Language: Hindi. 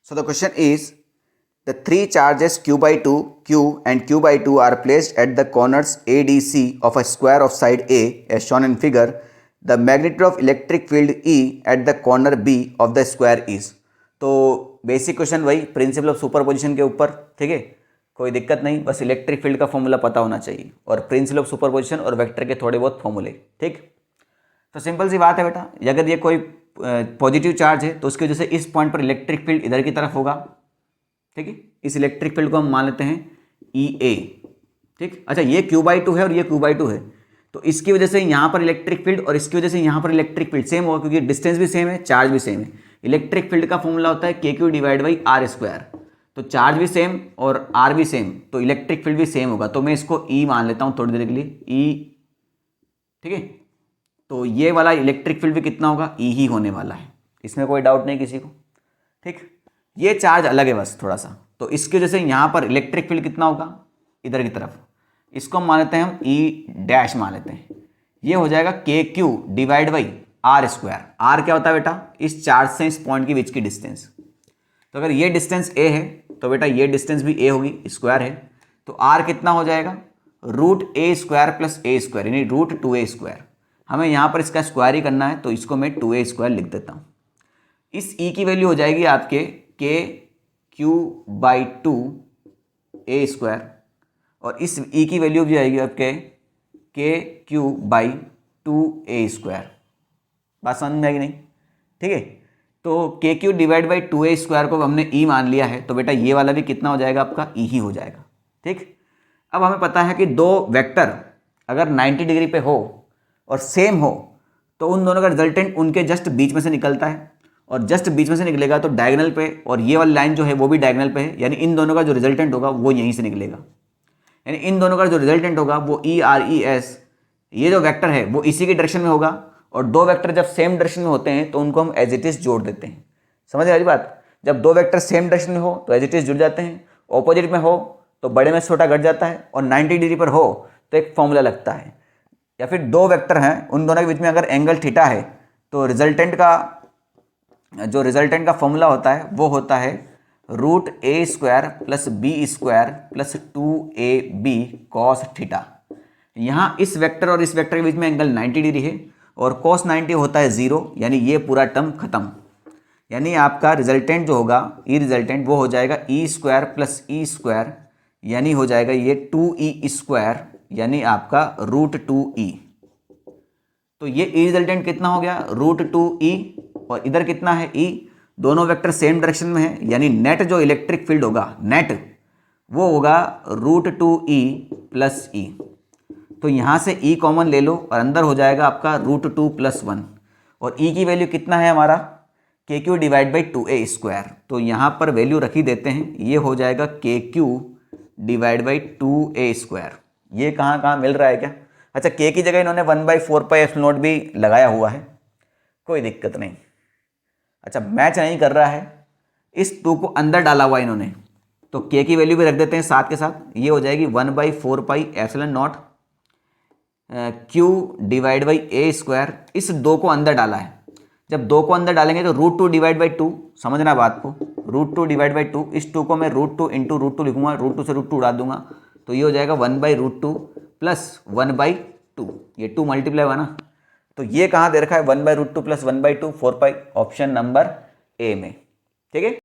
So the question is, the three charges q by 2, q and q by 2 are placed at the corners ADC of a square of side A as shown in figure. The magnitude of electric field E at the corner B of the square is. तो बेसिक क्वेश्चन वही प्रिंसिपल ऑफ सुपरपोजिशन के ऊपर, ठीक है, कोई दिक्कत नहीं, बस इलेक्ट्रिक फील्ड का फॉर्मूला पता होना चाहिए और प्रिंसिपल ऑफ सुपरपोजिशन और वेक्टर के थोड़े बहुत फॉर्मूले, ठीक। तो सिंपल सी बात है बेटा, अगर ये कोई पॉजिटिव चार्ज है तो उसकी वजह से इस पॉइंट पर इलेक्ट्रिक फील्ड इधर की तरफ होगा, ठीक है। इस इलेक्ट्रिक फील्ड को हम मान लेते हैं ई ए, ठीक। अच्छा, ये क्यू बाई टू है और ये क्यू बाई टू है, तो इसकी वजह से यहाँ पर इलेक्ट्रिक फील्ड और इसकी वजह से यहाँ पर इलेक्ट्रिक फील्ड सेम होगा, क्योंकि डिस्टेंस भी सेम है, चार्ज भी सेम है। इलेक्ट्रिक फील्ड का फॉर्मूला होता है K Q divide by R square, तो चार्ज भी सेम और आर भी सेम, तो इलेक्ट्रिक फील्ड भी सेम होगा। तो मैं इसको ई मान लेता हूँ थोड़ी देर के लिए, ई, ठीक है। तो ये वाला इलेक्ट्रिक फील्ड भी कितना होगा, ई ही होने वाला है, इसमें कोई डाउट नहीं किसी को, ठीक। ये चार्ज अलग है बस थोड़ा सा, तो इसकी वजह से यहाँ पर इलेक्ट्रिक फील्ड कितना होगा, इधर की तरफ, इसको मान लेते हैं हम ई डैश मान लेते हैं। ये हो जाएगा K Q divide by R square. R क्या होता है बेटा, इस चार्ज से इस पॉइंट के बीच की डिस्टेंस। तो अगर ये डिस्टेंस ए है तो बेटा ये डिस्टेंस भी ए होगी, स्क्वायर है, तो आर कितना हो जाएगा, root A square plus A square, यानी रूट टू ए स्क्वायर। हमें यहाँ पर इसका स्क्वायर ही करना है, तो इसको मैं टू ए स्क्वायर लिख देता हूँ। इस ई की वैल्यू हो जाएगी आपके के Q by two A square, और इस ई की वैल्यू भी आएगी आपके के Q by two A square. बात समझ में आएगी नहीं, ठीक है। तो के Q divide by two A square को हमने ई मान लिया है, तो बेटा ये वाला भी कितना हो जाएगा, आपका ई ही हो जाएगा, ठीक। अब हमें पता है कि दो वेक्टर अगर 90 डिग्री पे हो और सेम हो तो उन दोनों का रिजल्टेंट उनके जस्ट बीच में से निकलता है, और जस्ट बीच में से निकलेगा तो डायगोनल पे, और ये वाली लाइन जो है वो भी डायगोनल पे है, यानी इन दोनों का जो रिजल्टेंट होगा वो यहीं से निकलेगा, यानी इन दोनों का जो रिजल्टेंट होगा वो ई आर ई एस, ये जो वेक्टर है वो इसी की डायरेक्शन में होगा। और दो वेक्टर जब सेम डायरेक्शन में होते हैं तो उनको हम एज इट इज जोड़ देते हैं, समझ आ रही बात। जब दो वेक्टर सेम डायरेक्शन में हो तो एज इट इज जुड़ जाते हैं, ऑपोजिट में हो तो बड़े में छोटा घट जाता है, और 90 डिग्री पर हो तो एक फॉर्मूला लगता है। या फिर दो वेक्टर हैं, उन दोनों के बीच में अगर एंगल थीटा है तो रिजल्टेंट का फॉर्मूला होता है वो होता है root A square plus B square plus 2ab cos theta. यहाँ इस वेक्टर और इस वेक्टर के बीच में एंगल 90 डिग्री है, और कॉस 90 होता है 0, यानी ये पूरा टर्म खत्म। यानी आपका रिजल्टेंट जो होगा, ई रिजल्टेंट, वो हो जाएगा E square plus E square, यानी हो जाएगा ये 2e स्क्वायर, यानी आपका रूट 2e। तो ये ई रिजल्टेंट कितना हो गया, रूट 2e, और इधर कितना है e, दोनों वेक्टर सेम डायरेक्शन में है, यानी नेट जो इलेक्ट्रिक फील्ड होगा, नेट वो होगा रूट 2e प्लस ई। तो यहाँ से e कॉमन ले लो और अंदर हो जाएगा आपका रूट 2 प्लस 1, और e की वैल्यू कितना है हमारा, के Q divide by 2a square. तो यहाँ पर वैल्यू रखी देते हैं, ये हो जाएगा K Q divide by 2a square. ये कहाँ कहाँ मिल रहा है क्या, अच्छा के की जगह इन्होंने 1/4π0 भी लगाया हुआ है, कोई दिक्कत नहीं। अच्छा मैच नहीं कर रहा है, इस 2 को अंदर डाला हुआ इन्होंने, तो के की वैल्यू भी रख देते हैं साथ के साथ, ये हो जाएगी 1/4πε0 Q divide by A square. इस 2 को अंदर डाला है, जब 2 को अंदर डालेंगे तो रूट 2 डिवाइड बाई 2, समझना बात को, रूट 2 डिवाइड बाई 2, इस 2 को मैं रूट 2 इंटू रूट 2 लिखूंगा, रूट 2 से रूट 2 उड़ा दूंगा, तो ये हो जाएगा 1/√2 प्लस 1/2, ये 2 मल्टीप्लाई हुआ ना, तो ये कहाँ दे रखा है 1/√2 प्लस 1/2, 4π, ऑप्शन नंबर ए में, ठीक है।